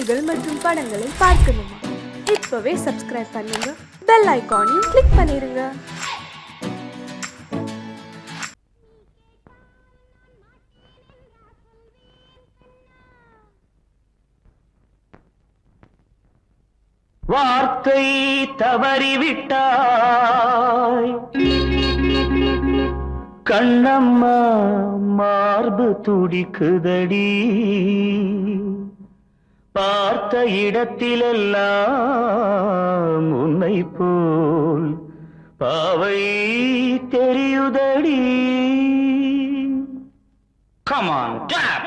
செய்திகள் மற்றும் படங்களை பார்க்கணுமா? இப்பவே சப்ஸ்கிரைப் பண்ணுங்க, பெல் ஐகானையும் கிளிக் பண்ணிருங்க. வார்த்தை தவறிவிட்டாய் கண்ணம்மா, மார்பு துடிக்குதடி. பார்த்த இடத்திலெல்லாம் உன்னை போல் பாவை தெரியுதடி. Come on, clap!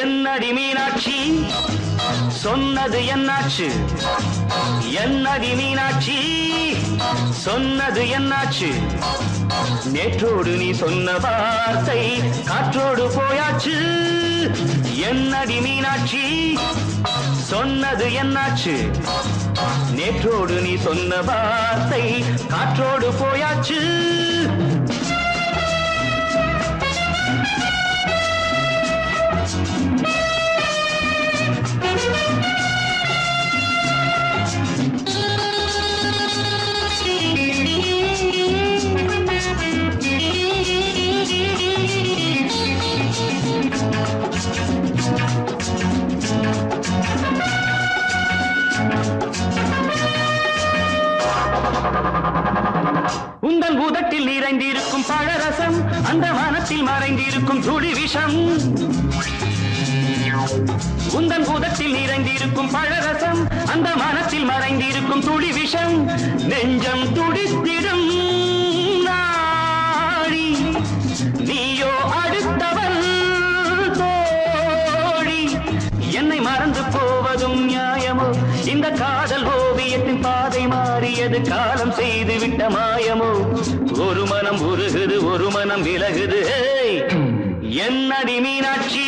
என்னடி மீனாட்சி, சொன்னது என்னாச்சு? என்னடி மீனாட்சி, சொன்னது என்னாச்சு? நேற்றோடு நீ சொன்ன வார்த்தை காற்றோடு போயாச்சு. என்னடி மீனாட்சி, சொன்னது என்னாச்சு? நேற்றோடு நீ சொன்ன வார்த்தை காற்றோடு போயாச்சு. உந்தன் பூதத்தில் நிறைந்திருக்கும் பழரசம், அந்த வானத்தில் மறைந்திருக்கும் துளி விஷம். உந்தன் பூதத்தில் நிறைந்திருக்கும் பழரசம், அந்த வானத்தில் மறைந்திருக்கும் துளி விஷம். நெஞ்சம் துடித்திடும் நாடி, நீயோ அடுத்தவன் தோழி. என்னை மறந்து போவதும் நியாயமோ? இந்த காதல் ஓவியத்தின் பாதை மாறியது, காலம் செய்து விட்ட மாயமோ? ஒரு மனம் உருகுது, ஒரு மனம் விலகுது. என்னடி மீனாட்சி,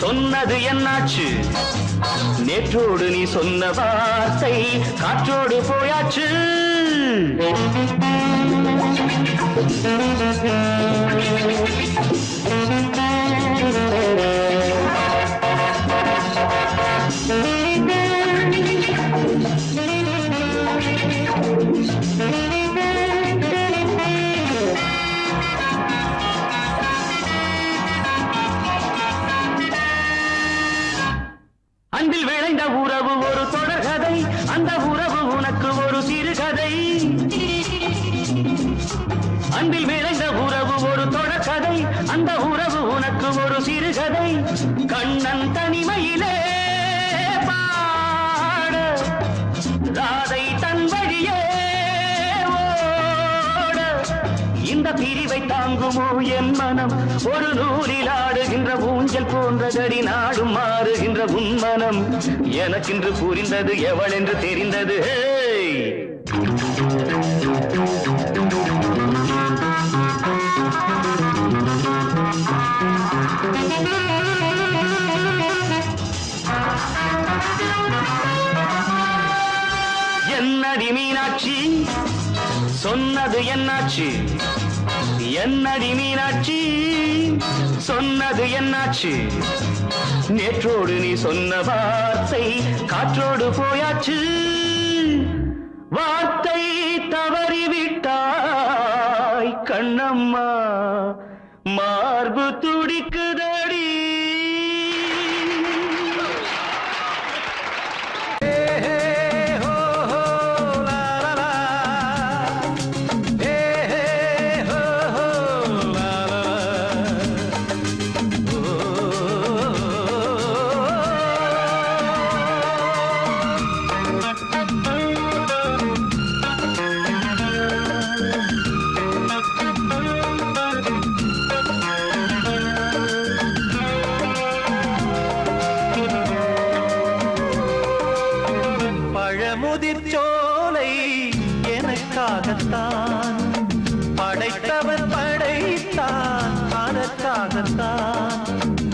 சொன்னது என்னாச்சு? நேற்றோடு நீ சொன்ன வார்த்தை காற்றோடு போயாச்சு. அன்பில் விளைந்த உறவு ஒரு தொடர்கதை, அந்த உறவு உனக்கு ஒரு சிறுகதை. அன்பில் விளைந்த உறவு ஒரு தொடர்கதை, அந்த உறவு உனக்கு ஒரு சிறுகதை. கண்ணன் தனிமையிலே பாட, ராதை தன் வழியே ஓட. இந்த பிரிவை தாங்குமோ என் மனம்? ஒரு நூலில் ஆடுகின்ற ஊஞ்சல் போன்றதடி, நாடும் மாறுகின்ற உன்மனம். எனக்கென்று புரிந்தது எவள் என்று தெரிந்தது. என்னடி மீனாட்சி, சொன்னது என்னாச்சு? என்னடி மீனாட்சி, சொன்னது என்னாச்சு? நேற்றோடு நீ சொன்ன வார்த்தை காற்றோடு போயாச்சு. வார்த்தை தவறிவிட்டாய் கண்ணம்மா, மார்பு துடிக்குதடி. முதிர்ச்சோலை எனக்காகத்தான் படைத்தவன் படைத்தான், அதற்காகத்தான்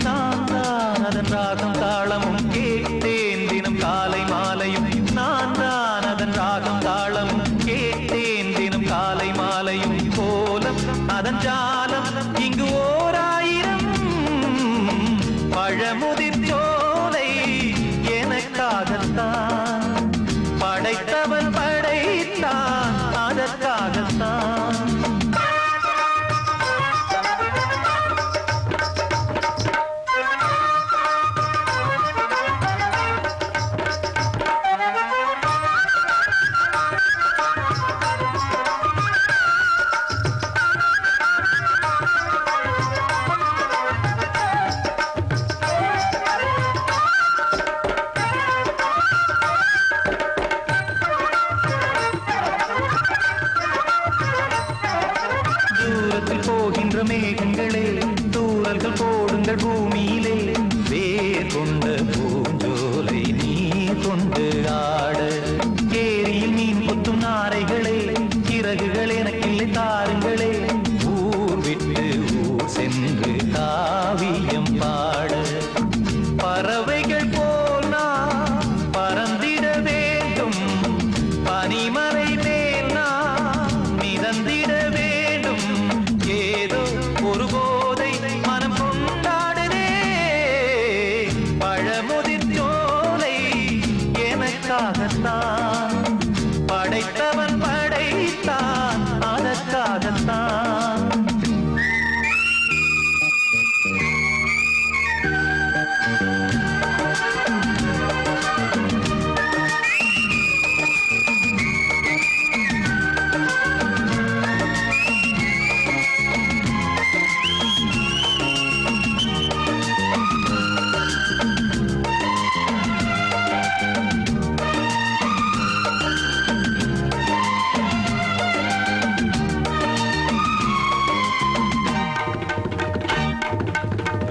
நான் தான் அதன் ராகம் தாளமும் கேட்டேன் தினம் காலை மாலை. கொண்டு ஆட ஏரியில் மீன் கொத்தும் நாரைகளே சிறகுகள் எனக்கில்லை தாருங்களே ஊர் விட்டு ஊர் சென்று காவியம் பாட பறவைகள் போல் நான் பறந்திட வேண்டும் பனிமலை மேல் நான் மிதந்திட வேண்டும் ஏதோ ஒரு போதை மனம் கொண்டாடுதே பழமுதிர் சோலை எனக்காகத்தான் படைத்தவன் படைத்தான் அதற்காகத்தான்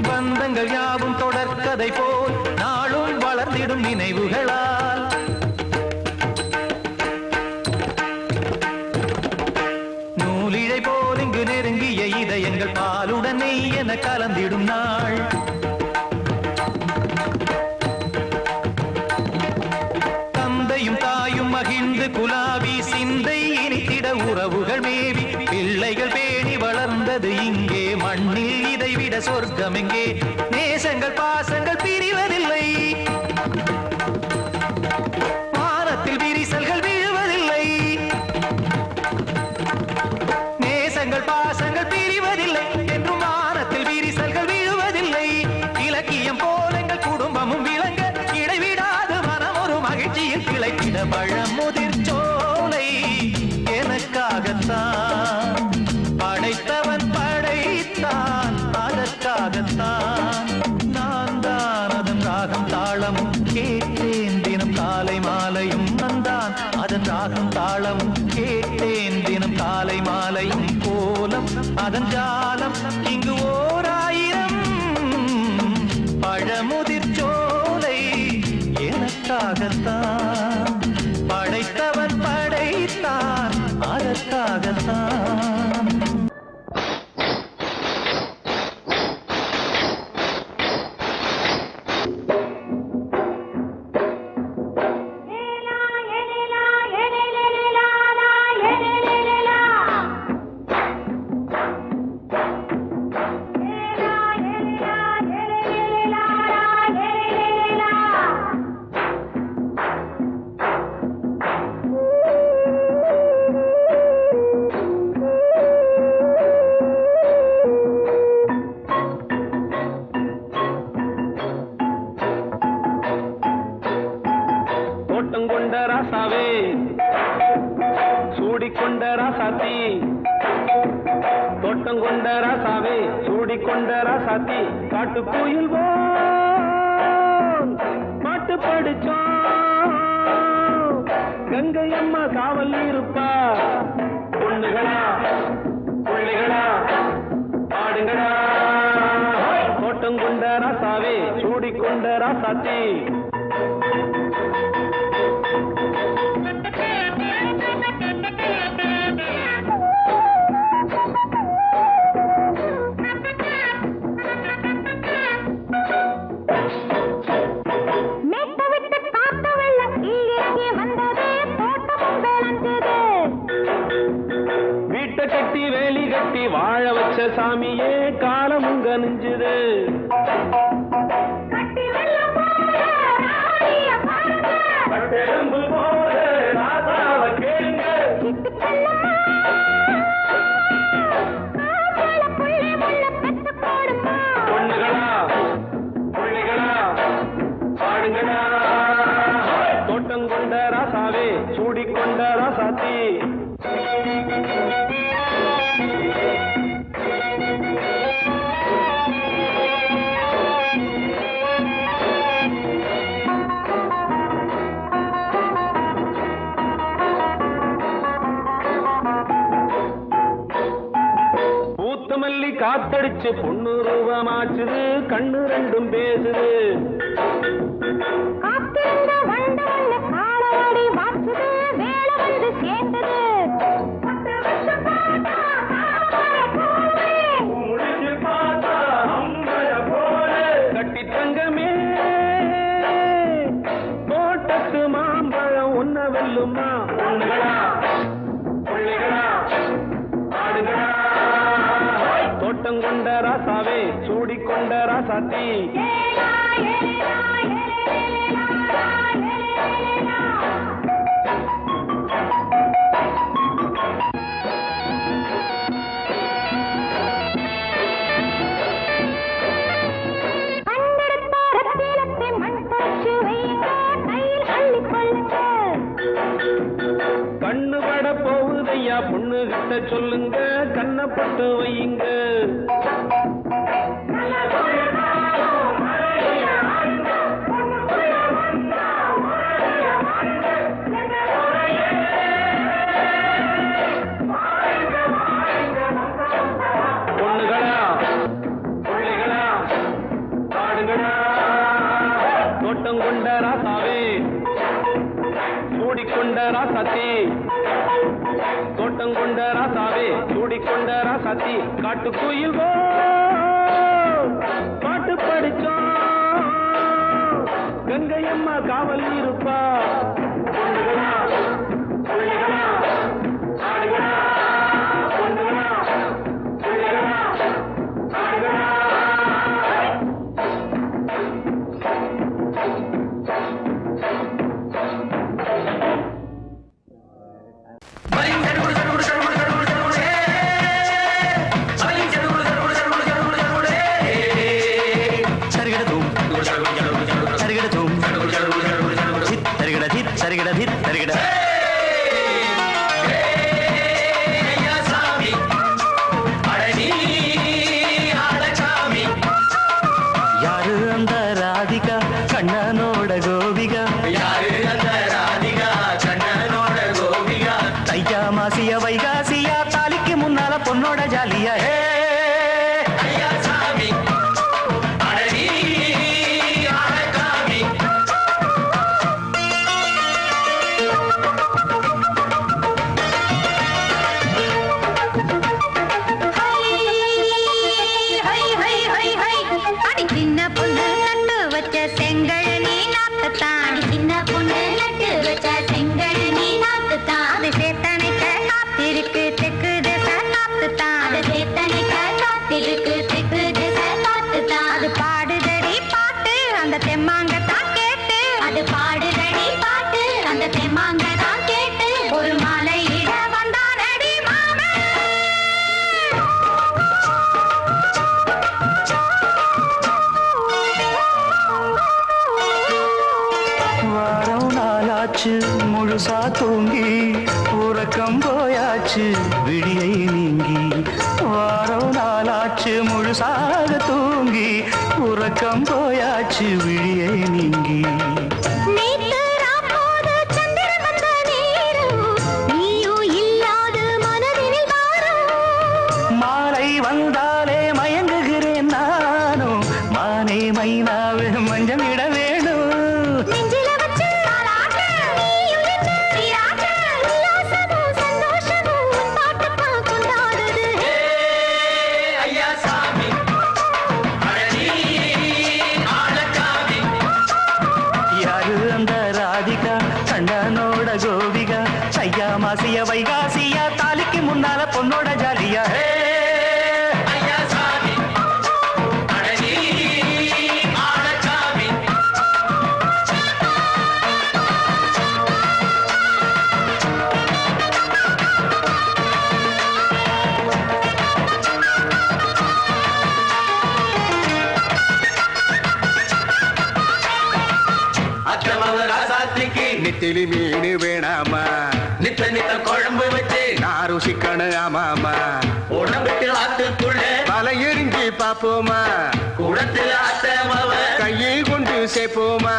பந்தங்கள் யாவும் தொடர்கதை போல் நாளும் வளர்ந்திடும் நினைவுகளால் நூலிழை போல் இங்கு நெருங்கிய இதயங்கள் பாலுடன் நெய் என கலந்திடும் நாள் தந்தையும் தாயும் மகிழ்ந்து குலாவி சிந்தை இனித்திட உறவுகள் மேவி பிள்ளைகள் பேணி வளர்ந்தது இங்கே மண்ணில் இதைவிட சொர்க்கம் எங்கே நேசங்கள் பாசங்கள் பிரிவதில்லை வானத்தில் விரிசல்கள் விழுவதில்லை நேசங்கள் பாசங்கள் பிரிவதில்லை என்றும் வானத்தில் விரிசல்கள் விழுவதில்லை இலக்கியம் போல எங்கள் குடும்பமும் விளங்க இடைவிடாது மனம் ஒரு மகிழ்ச்சியில் கிளைத்திட பழமுதிர் சோலை எனக்காகத்தான் படைத்தவன் படைத்தான் அதற்காகத்தான் நான் தான் அதன் ராகம் தாளமும் கேட்டேன் தினம் காலை மாலையும் நந்தான் அதன் ராகம் தாளமும் கேட்டேன் தினம் காலை மாலையும் கோலம் அதன் ஜாலம் இங்கு ஓர் ஆயிரம் பழமுதிர் சோலை எனக்காகத்தான் படைத்தவன் படைத்தான் அதற்காகத்தான் கொண்ட ராசாவே சூடிக்கொண்ட ராசாத்தி தோட்டம் கொண்ட ராசாவே சூடிக்கொண்ட ராசாத்தி காட்டுக்குயில் மாட்டு படிச்சோம் கங்கை அம்மா காவல் இருப்பா பொண்ணுகளா பிள்ளைகளா ஆடுங்களா தோட்டம் கொண்ட ராசாவே சூடிக்கொண்ட ராசாத்தி கட்டி வேலி கட்டி வாழ வச்ச சாமியே காலம் உங்க நெஞ்சுது பொண்ணுகளா பிள்ளைகளா பாடுங்களா தோட்டம் கொண்ட ராசாவே சூடிக்கொண்ட ராசாத்தி பூத்தமல்லி காத்தடிச்சு பொண்ணு ரூபமாச்சுது கண்ணு ரெண்டும் பேசுது சொல்லுமா பொண்ணுகளா பிள்ளைகளா ஆடுகளா தோட்டம் கொண்ட ராசாவே சூடிக்கொண்ட ராசாத்தி கண்ணு பட போகுதையா பொண்ணு கிட்ட சொல்லுங்க கண்ணப்பட்டு வையுங்க பொண்ணுகளா பிள்ளைகளா ஆடுகளா தோட்டம் கொண்ட ராசாவே சூடிக்கொண்ட ராசாத்தி தோட்டம் கொண்ட ராசாவே சூடிக்கொண்ட ராசாத்தி காட்டுக்குயில் பாட்டு படிச்சோம் கங்கையம்மா காவல் இருப்பா பொண்ணுகளா பிள்ளைகளா ஆடுகளா பொண்ணுகளா பிள்ளைகளா ஆடுகளா யாரு அந்த ராதிகா கண்ணனோட கோபிகா யாரு அந்த ராதிகா கண்ணனோட கோபிகா தையா மாசியா வைகாசியா தாலிக்கு முன்னால பொண்ணோட ஜாலியா முழுசா தூங்கி உறக்கம் போயாச்சு விடியை நீங்கி வாரம் நாளாச்சு முழுசாக தூங்கி உறக்கம் போயாச்சு விடியை நீங்கி மாலை வந்தாலே மயங்குகிறேன் நானும் மானே மைனாவே மஞ்சம் இட வேணும் கோபிகா சையா மாசிய வைகாசியா தாலிக்கு முன்னால பொண்ணோட ஜாலியா நெத்திலி மீன் வேணாமா நித்த நித்த குழம்பு வச்சு நான் ருசிக்கணும் ஆமாமா உடம்புக்கு ஆத்துக்குள்ள பல எரிஞ்சு பாப்போமா குடத்தில் ஆத்தமாவ கையை கொண்டு சேர்ப்போமா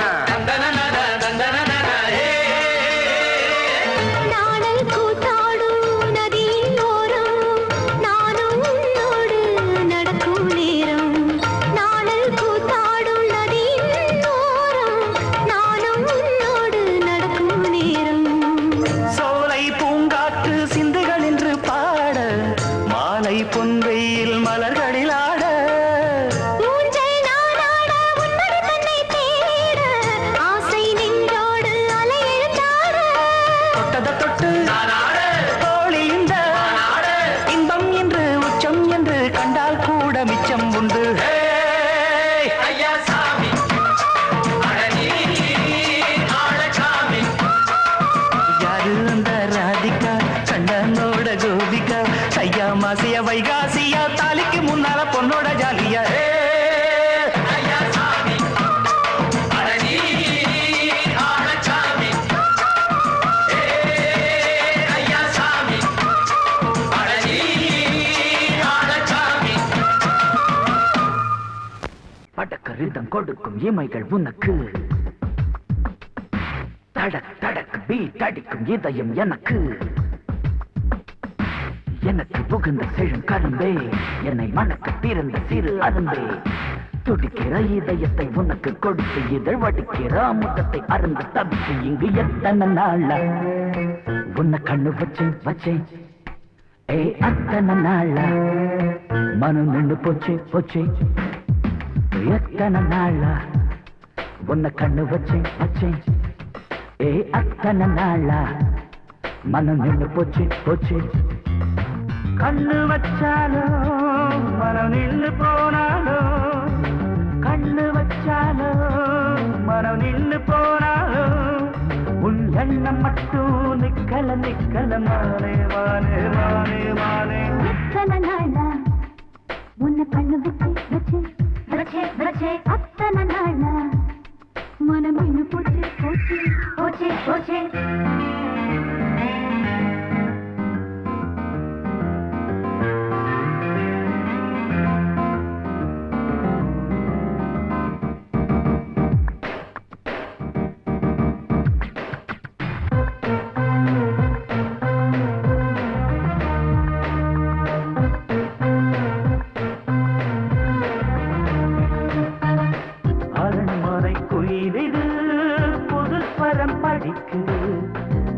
பொன்வெயில் மலர்களில் ஆட ஆசை நெஞ்சோடு ரிதம் கொடுக்கும் இமைகள் உனக்கு தடக் தடக் பீட் அடிக்கும் இதயம் எனக்கு எனக்கு புகுந்த செழும் கரும்பே என்னை மணக்க பிறந்த சிறு அரும்பே துடிக்கிற இதயத்தை உனக்கு கொடுத்து இதழ் வடிக்கிற முகத்தை அருந்து தவித்து இங்கு எத்தனை நாளா உன்னை கண்ணு வச்சேன் வச்சேன் ஏ அத்தனை நாளா மனம் நின்று போச்சு போச்சு எத்தனை நாளா உன்னை கண்ணு வச்சேன் வச்சேன் ஏ அத்தனை நாளா மனம் நின்று போச்சு போச்சு கண்ணு வச்சாலும் மனம் நின்று போனாலும் கண்ணு வச்சாலும் மனம் நின்று போனாலும் உன் எண்ணம் மட்டும் நிக்கல நிக்கல மானே மானே மானே மானே எத்தனை நாளா உன்னை கண்ணு வச்சு வச்சு வச்சே வச்சே அத்தனை நாளா மனம் இன்னும் போச்சு போச்சு போச்சு போச்சு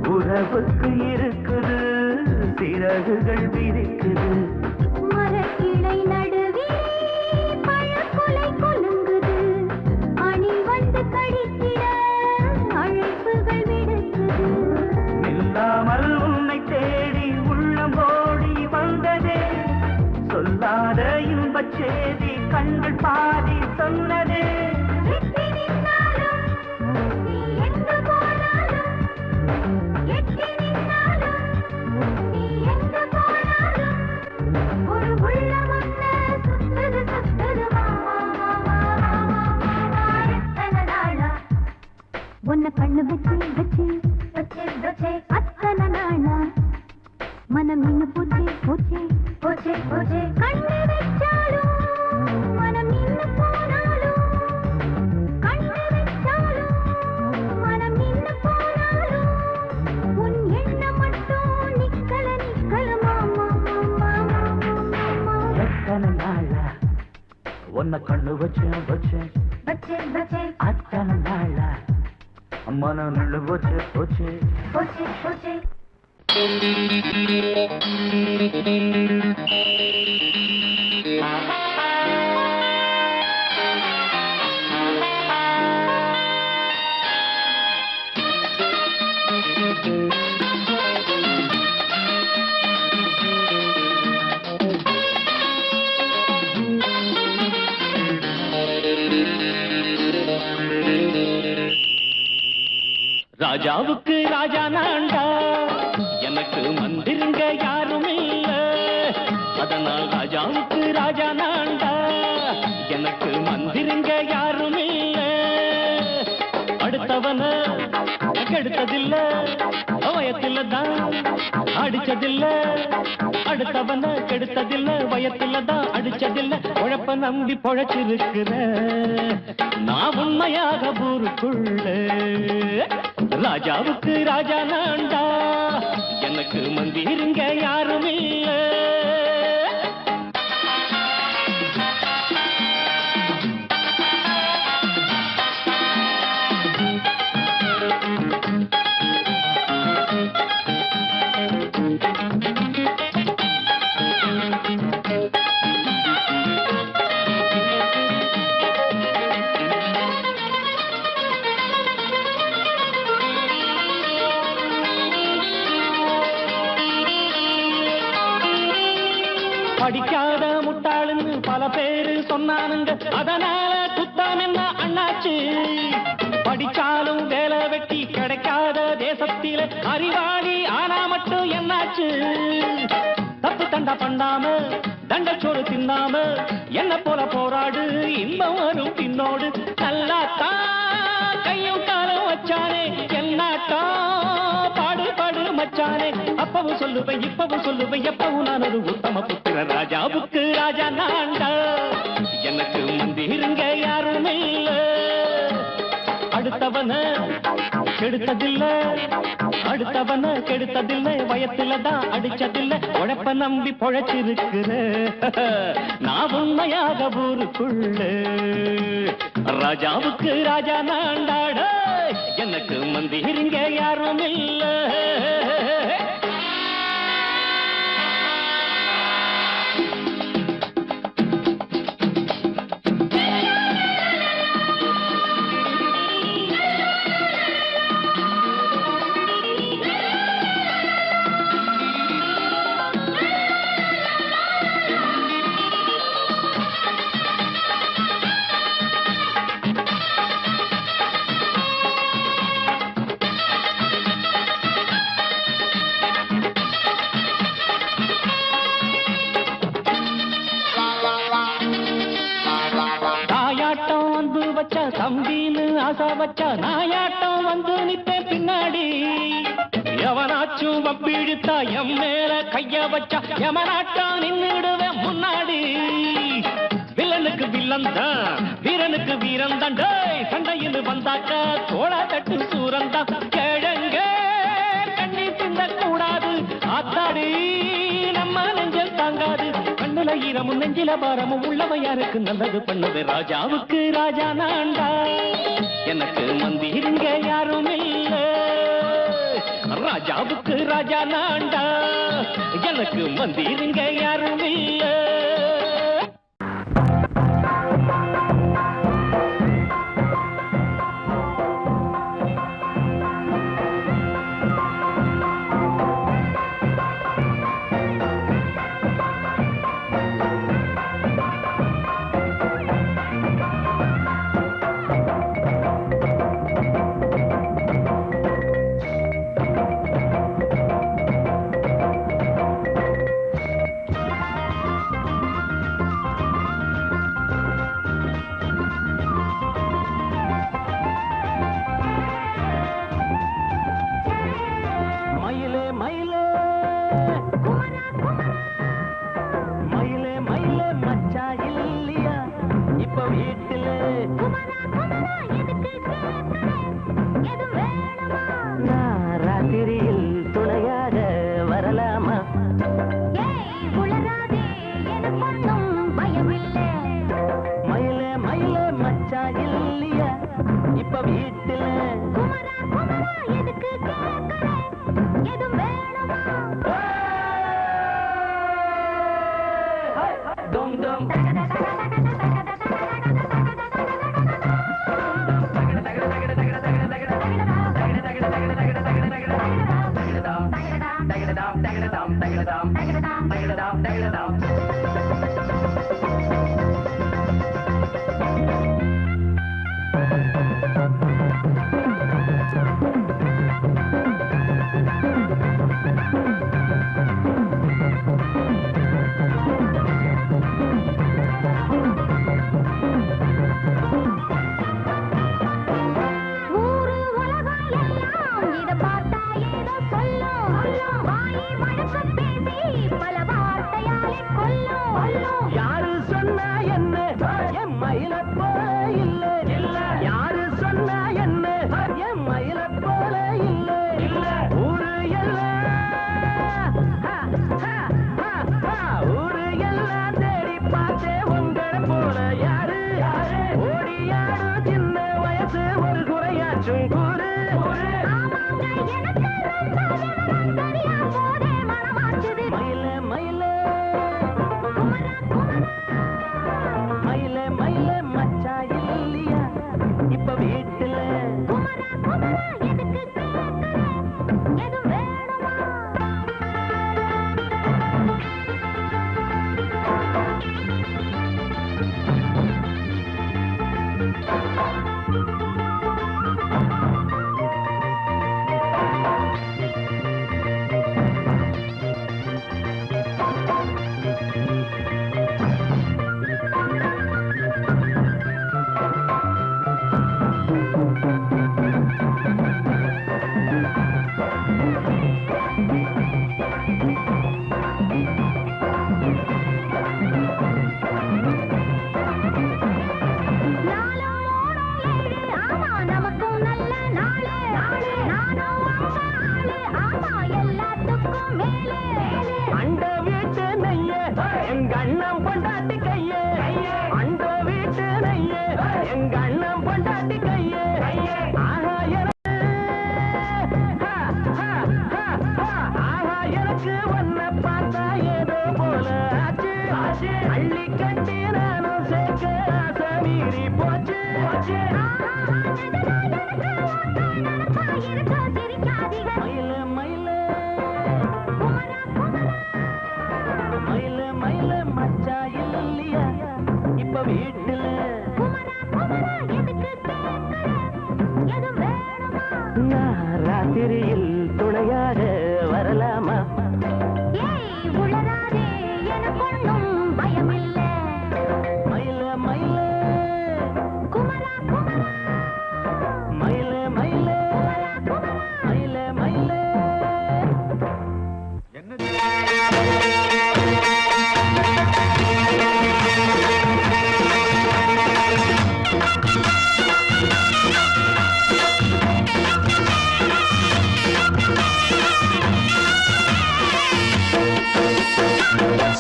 உறவுக்கு இருக்குது சிறகுகள் விரிக்குது மரக்கிளை நடுவே பழக்குலை கொலுங்குது அணி வந்து கடித்திட அழைப்புகள் விடுக்குது இல்லாமல் உன்னை தேடி உள்ளம் ஓடி வந்ததே சொல்லாத இன்பச் செய்தி கண்கள் பாதி சொன்னதே உன்னை கண்ணு வச்சு வச்சு வச்சே வச்சே அத்தனை நாளா மனம் நின்னு போச்சே போச்சே போச்சே போச்சே கண்ணு வச்சாலும் மனம் நின்னு போனாலும் கண்ணு வச்சாலும் மனம் நின்னு போனாலும் உன் எண்ணம் மட்டும் நிக்கல நிக்கல மாமா மாமா மாமா எத்தனை நாளா உன்னை கண்ணு வச்சேன் வச்சேன் வச்சே வச்சே அத்தனை நாளா மனம் நின்று போச்சு போச்சு போச்சே போச்சே ராஜாவுக்கு ராஜா நான்டா எனக்கு மந்திருங்க யாரும் இல்ல அதனால் ராஜாவுக்கு ராஜா நான்டா எனக்கு மந்திருங்க யாரும் இல்ல அடுத்தவன கெடுத்ததில்ல வயத்தில தான் அடிச்சதில்ல அடுத்தவன கெடுத்ததில்ல வயத்தில தான் அடிச்சதில்ல உழப்ப நம்பி பொழைச்சிருக்கிற நான் உண்மையாக ஊருக்குள்ள ராஜாவுக்கு ராஜா நான்டா எனக்கு மந்திருங்க யாரும் இல்ல படிக்காத முட்டாளுன்னு பல பேரு சொன்னானுங்க அதனால குத்தம் என்ன அண்ணாச்சு படிச்சாலும் வேலை வெட்டி கிடைக்காத தேசத்தில அறிவாளி ஆனா மட்டும் என்னாச்சு தப்பு தண்டா பண்ணாம தண்டச்சோறு தின்னாம என்ன போல போராடு இன்பம் வரும் பின்னோடு நல்லாத்தான் கையும் காலம் வச்சானே என்னாட்டா பாடு பாடு மச்ச மச்சானே அப்பவும் சொல்லுவேன் இப்பவும் சொல்லுவேன் எப்பவும் நான் ஒரு உத்தம புத்திர ராஜாவுக்கு ராஜா நான்டா எனக்கு மந்திருங்க யாரும் இல்ல அடுத்தவன கெடுத்ததில்லை அடுத்தவன கெடுத்ததில்லை வயத்துல தான் அடிச்சதில்லை உழைப்ப நம்பி பொழைச்சிருக்கிற நான் உண்மையாக ஊருக்குள்ள ராஜாவுக்கு ராஜா நான்டாட எனக்கு மந்திருங்க யாரும் இல்ல தம்பின்னு ஆசா வச்சா நாயாட்டம் வந்து நிப்பேன் பின்னாடி எவனாச்சும் வப்பிழுத்தா எம் மேல கைய வச்சா எவனாட்டம் நின்னுடுவேன் முன்னாடி வில்லனுக்கு வில்லன் தான் வீரனுக்கு வீரன் தான் சண்டையில் வந்தாக்கா தோளா தட்டு சூரன் தான் கிழங்க கண்ணி சிந்த கூடாது ஆத்தாடி நம்ம நெஞ்சல் தாங்காது கண்ணுல ஈரமும் நெஞ்சில பாரமும் உள்ளவ யாருக்கு நல்லது பண்ணது ராஜாவுக்கு ராஜா நான்டா எனக்கு மந்திருங்க யாரும் இல்ல ராஜாவுக்கு ராஜா நான்டா எனக்கு மந்திருங்க யாரும் இல்ல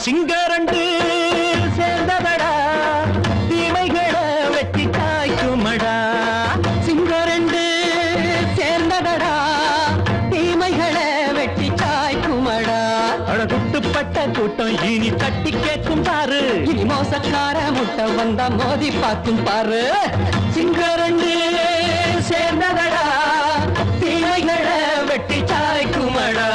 சிங்கரண்டு சேர்ந்ததடா தீமைகளை வெட்டி காய்க்குமடா சிங்கரண்டு சேர்ந்ததடா தீமைகளை வெட்டி காய்க்குமடா அழகுட்டுப்பட்ட கூட்டம் இனி தட்டி கேட்கும் பாரு இனி மோசக்கார முட்டை வந்தா மோதி பார்க்கும் பாரு சிங்கரண்டு சேர்ந்ததடா தீமைகளை வெட்டி காய்க்குமடா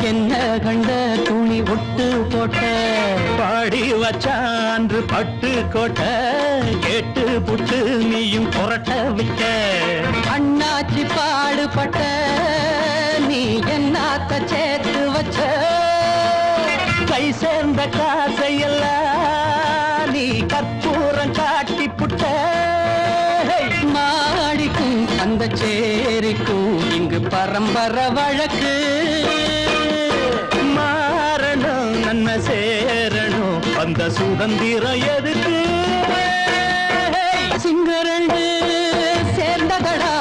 என்ன கண்ட துணி ஒட்டு போட்ட பாடி வச்சான்று பட்டு கோட்ட கேட்டு புட்டு நீயும் புரட்ட விட்ட அண்ணாச்சி பாடுபட்ட நீ என்னாத்த சேர்த்து வச்ச கை சேர்ந்த காசையெல்லாம் நீ கற்பூரம் காட்டி புட்ட மாடிக்கும் அந்த சேரிக்கும் இங்கு பரம்பரை வழக்கு மாறணும் நன்மை சேரணும் அந்த சுதந்திரம் எதுக்கு சிங்கரண்டு சேர்ந்ததடா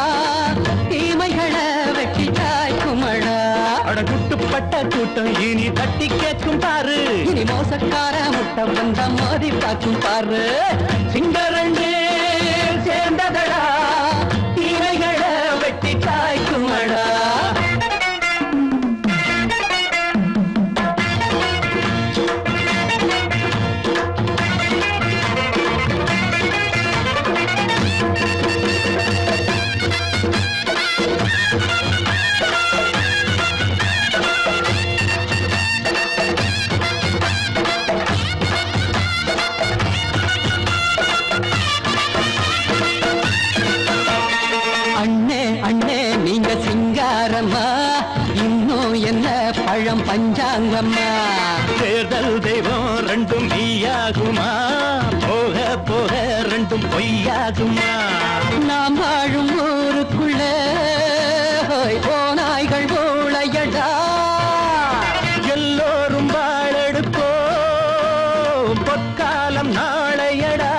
தீமைகளை வெட்டி காய்க்குமடா அடகுட்டுப்பட்ட கூட்டம் இனி தட்டி கேட்கும் பாரு இனி மோசக்கார முட்டை வந்த மோதி பார்க்கும் பாரு சிங்கரண்டு சேர்ந்ததடா தீமைகளை வெட்டி காய்க்குமடா பழம் பஞ்சாங்கம்மா தேர்தல் தெய்வம் ரெண்டும் மெய்யாகுமா போக போக ரெண்டும் பொய்யாகுமா நாம் வாழும் ஊருக்குள்ள போனாய்கள் போளையடா எல்லோரும் வாழெடுப்போ பொற்காலம் நாளையடா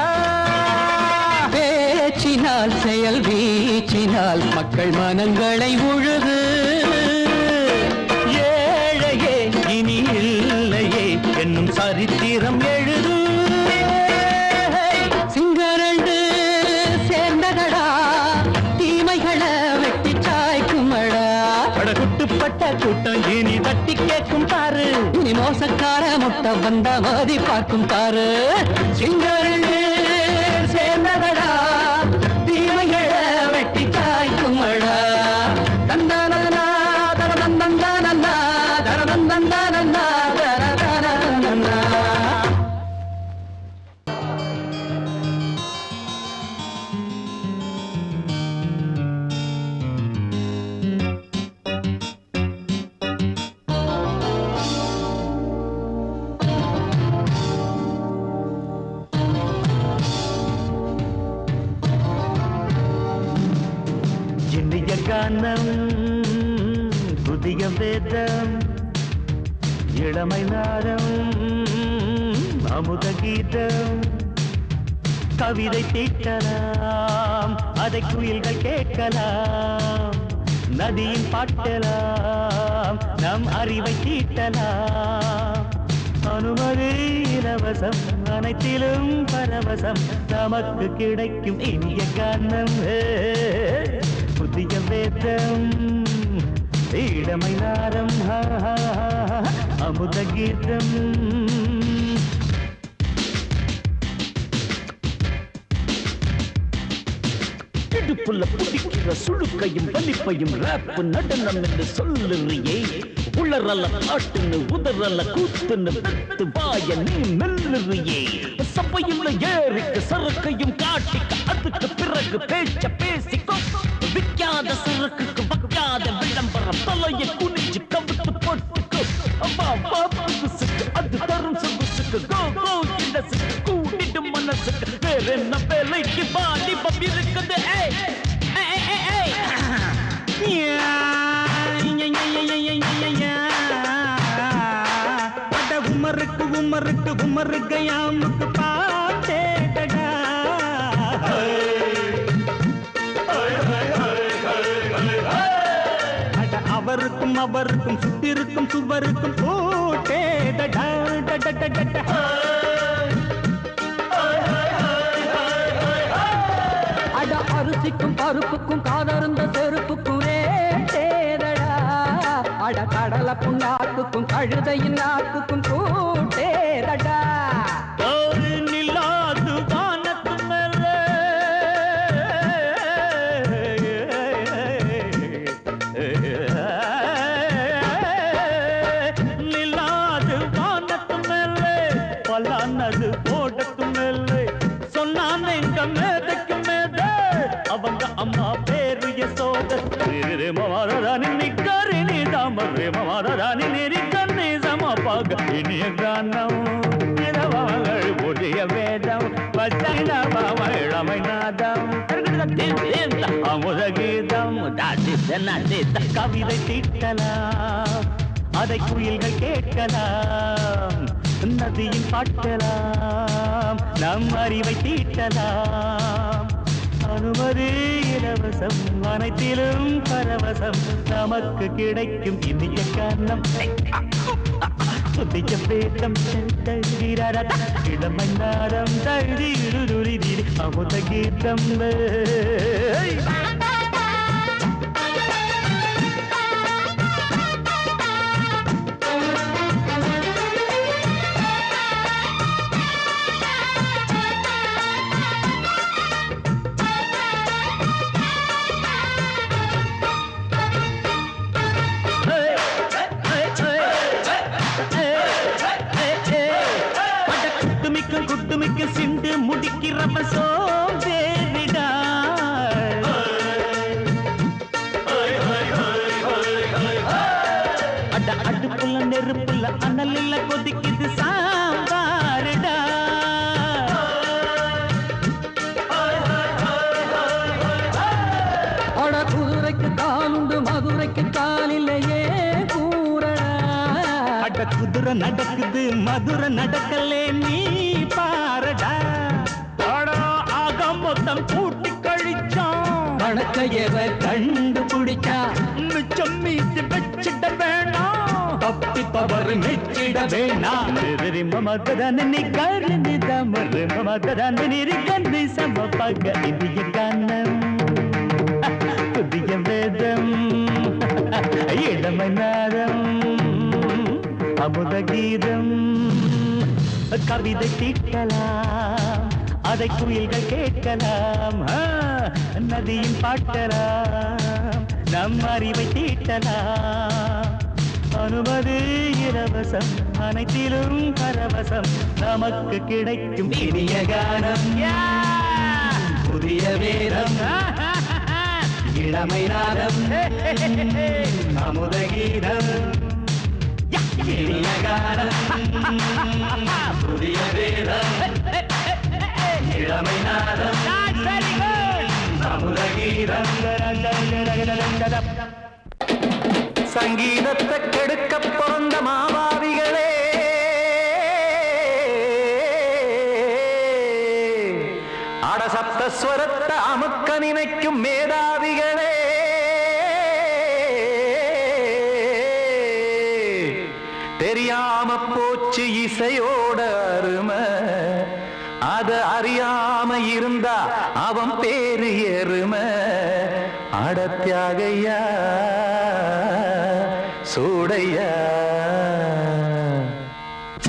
பேச்சினால் செயல் வீச்சினால் மக்கள் மனங்களை உழுது இனி இல்லையே என்னும் சரித்திரம் எழுது சிங்கரண்டு சேர்ந்ததடா தீமைகளை வெட்டி சாய்க்குமடா அடகுட்டுப்பட்ட கூட்டம் இனி தட்டி கேட்கும் பாரு இனி மோசக்கார முட்டை வந்த மோதி பார்க்கும் பாரு சிங்கரண்டு சேர்ந்ததடா தீமைகளை வெட்டி சாய்க்குமடா தந்தானா தரதந்தந்தானா தரதந்தந்தானா தரதந்தந்தானா இனிய கானம் புதிய வேதம் இளமை நாரம் அமுத கீதம் கவிதை தீட்டலாம் அதை குயில்கள் கேட்கலாம் நதியின் பாட்டலாம் நம் அறிவை தீட்டலாம் அனுமதி இலவசம் அனைத்திலும் பரவசம் நமக்கு கிடைக்கும் இனிய கானம் புதிய வேதம் இளமை நாரம் அமுத கீதம் இடுப்புள்ள புதிக்கிற சுழுக்கையும் வலிப்பையும் ராப்பு நடனம் என்று சொல்லுறியே உளரல்ல பாட்டுன்னு உதறல்ல கூத்துன்னு பெத்து வாய நீ மெல்லுறியே சபையுள்ள ஏறிக்கு சரக்கையும் காட்டிக்க அதுக்கு பிறகு பேச்ச பேசிக்கோ விற்காத சரக்குக்கு வைக்காத விளம்பரம் தலையை மனசுக்கு கோ கோ சின்னசுக்கு கூட்டிட்டு மனசுக்கு வேற என்ன வேலைக்கு வாலிபம் இருக்குது ஏய் ஏய் ஏய் ஏய் அட உமருக்கு உமருக்கு உமருக்கு யாமுக்கு பாட்டேடா அட அவருக்கும் அவருக்கும் சுத்திருக்கும் சுவருக்கும் போட்டேடா அட அரிசிக்கும் பருப்புக்கும் காதருந்த செருப்புக்கும் ரேடா அட கடலை புண்ணாக்குக்கும் கழுதையின் நாக்குக்கும் கூட்டேடா நில்லாது வானத்து மேலே நில்லாது வானத்து மேலே பலானது போடத்து மேலே சொன்னான் எங்க மேதைக்கு மேதை அவங்க அம்மா பேரு யசோத மாதாராணி நிக்கரிணி தாமரே மாதாராணி நெறி கண்ணி சமப்பாக இனிய கானம் இடவாங்கள் புதிய வேதம் பச்சைழமை நாதம் அமுத கீதம் கவிதை தீட்டலாம் அதை குயில்கள் கேட்கலாம் நதியின் பாட்டலாம் நம் அறிவை தீட்டலாம் அனுமதி இலவசம் அனைத்திலும் பரவசம் நமக்கு கிடைக்கும் இனிய காரணம் புதிய வேதம் இளமன்னாரம் தழுதி அமுத கீதம் குட்டுமிக்க சிண்டு முடிக்கிறப்ப சோம்பேறிடா அட அடுப்புல நெருப்புல அனலில் கொதிக்குது சாம்பாருடா அட குதிரைக்கு காலுண்டு மதுரைக்கு காலில்லையே கூறடா அட குதிரை நடக்குது மதுரை நடக்கலே நீ பாரடா ஆக மொத்தம் கூட்டி கழிச்சான் கணக்கையவ கண்டுபிடிச்சா மிச்சம் மீது வச்சிட வேணாம் தப்பி தவறு மெச்சிட வேணாம் மமதனி கருணி தமறு மமதனி கந்தி சமப்பக இந்திய கானம் புதிய வேதம் இளமை நாதம் அமுத கீதம் கவிதை தீட்டலாம் அதை குயில்கள் கேட்கலாம் நதியின் பாட்டலாம் நம் அறிவை தீட்டலாம் அனுமதி இலவசம் அனைத்திலும் பரவசம் நமக்கு கிடைக்கும் இனிய கானம் புதிய வேதம் இளமை நாதம் அமுத கீதம் இனிய கானம் புதிய வேதம் இளமை நாதம் அமுத கீதம் சங்கீதத்தை கெடுக்க பிறந்த மாவாவிகளே அடசப்தஸ்வரத்தை அமுக்க நினைக்கும் மேதாவிகளே தெரியாம போச்சு இசையோட அருமை அத அறியாம இருந்தா அவன் பேரு எருமை அடத்தியாகையா சூடையா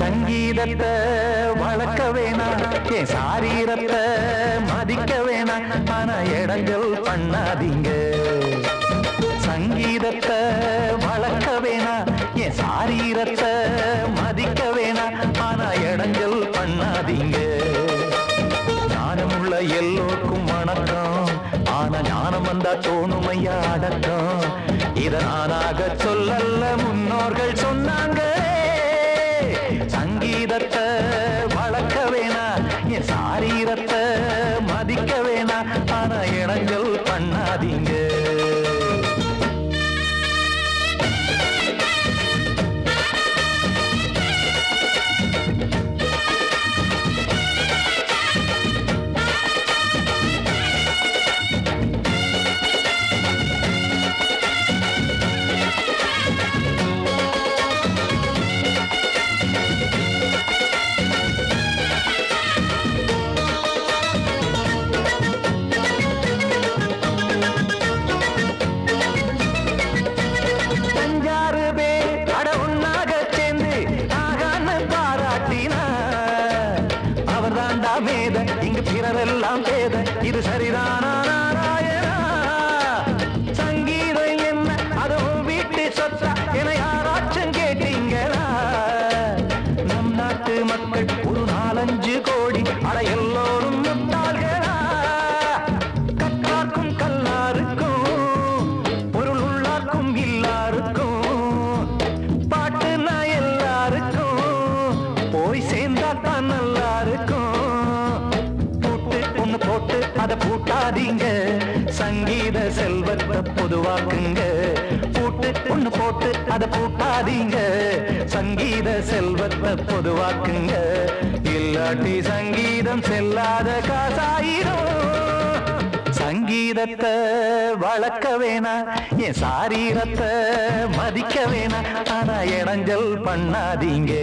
சங்கீதத்தை வளர்க்க வேணாம் என் சாரீரத்தை மதிக்க வேணாம் ஆனா இடங்கள் பண்ணாதீங்க சங்கீதத்தை வளர்க்க வேணாம் என் சாரீரத்தை மதிக்க வேணாம் ஆனா இடங்கள் பண்ணாதீங்க ஞானமுள்ள எல்லோருக்கும் வணக்கம் ஆனா ஞானம் வந்தா தோணுமையா அடக்கம் இத நானாக சொல்லல்ல முன்னோர்கள் சொன்னாங்க சங்கீதத்தை இடைஞ்சல் பண்ணாதீங்க. இங்கு பிறரெல்லாம் பேத இது சரிதானா நாராயணா? சங்கீதம் என்ன அதுவும் வீட்டு சொத்தா என யாராச்சும் கேட்டீங்களா? நம் நாட்டு மக்கள் ஒரு 4-5 கோடி அட எல்லோரும் முட்டாள்களா? கற்றார்க்கும் கல்லாருக்கும் பொருள் உள்ளார்க்கும் இல்லாருக்கும் பாட்டுனா எல்லாருக்கும் போய் சேர்ந்தா தான் நல்லா இருக்கும். போட்டு அதை பூட்டாதீங்க, சங்கீத செல்வத்தை பொதுவாக்குங்க. ஒண்ணு போட்டு அதை பூட்டாதீங்க, சங்கீத செல்வத்தை பொதுவாக்குங்க. இல்லாட்டி சங்கீதம் செல்லாத காசாயிரும். சங்கீதத்தை வளர்க்க வேணா, என் சாரீரத்தை மதிக்க வேணா, ஆனா இடைஞ்சல் பண்ணாதீங்க.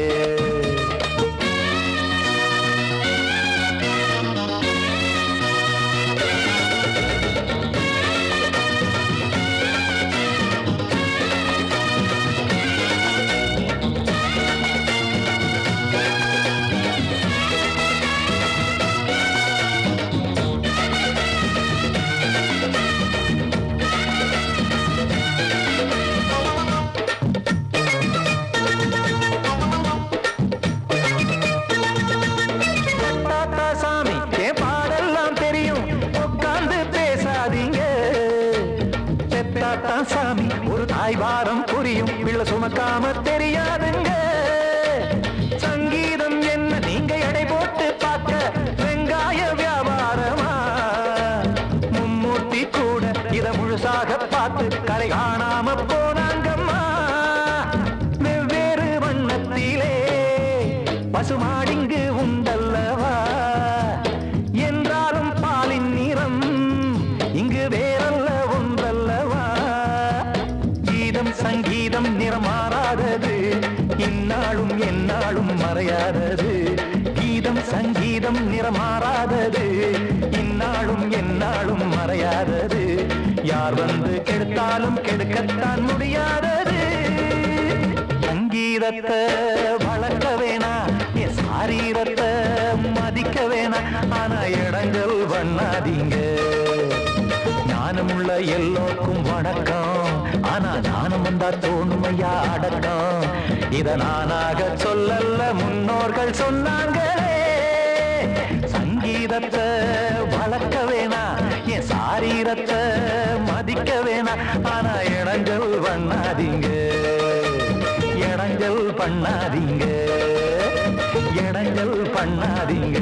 சாமி ஒரு தாய்வாரம் புரியும், பிள்ளை சுமக்காம தெரியாதுங்க. சங்கீதம் என்ன நீங்க எடை போட்டு பார்க்க வெங்காய வியாபாரமா? மும்மூர்த்தி கூட இத முழுசாக பார்த்து கரை காணாம போனாங்கம்மா. வெவ்வேறு வண்ணத்திலே பசுமாடிங்கு உண்டல்லவா? என்றாலும் பாலின் நிறம் இங்கு வேறல்ல ஒன்றல்லவா? சங்கீதம் நிறமாறாதது, இந்நாளும் எந்நாளும் மறையாதது. கீதம் சங்கீதம் நிறமாறாதது, இந்நாளும் எந்நாளும் மறையாதது. யார் வந்து கெடுத்தாலும் கெடுக்கத்தான் முடியாதது. சங்கீதத்தை வளர்க்க வேணா, என் சாரீரத்தை மதிக்க வேணா, ஆனா இடைஞ்சல் பண்ணாதீங்க. ஞானமுள்ள எல்லோருக்கும் வணக்கம், ஆனா ஞானம் வந்தா தோணுமையா அடக்கம். இத நானாக சொல்லல்ல, முன்னோர்கள் சொன்னாங்களே. சங்கீதத்தை வளர்க்க வேணா, என் சாரீரத்தை மதிக்க வேணா, ஆனா இடைஞ்சல் பண்ணாதீங்க. இடைஞ்சல் பண்ணாதீங்க, இடைஞ்சல் பண்ணாதீங்க.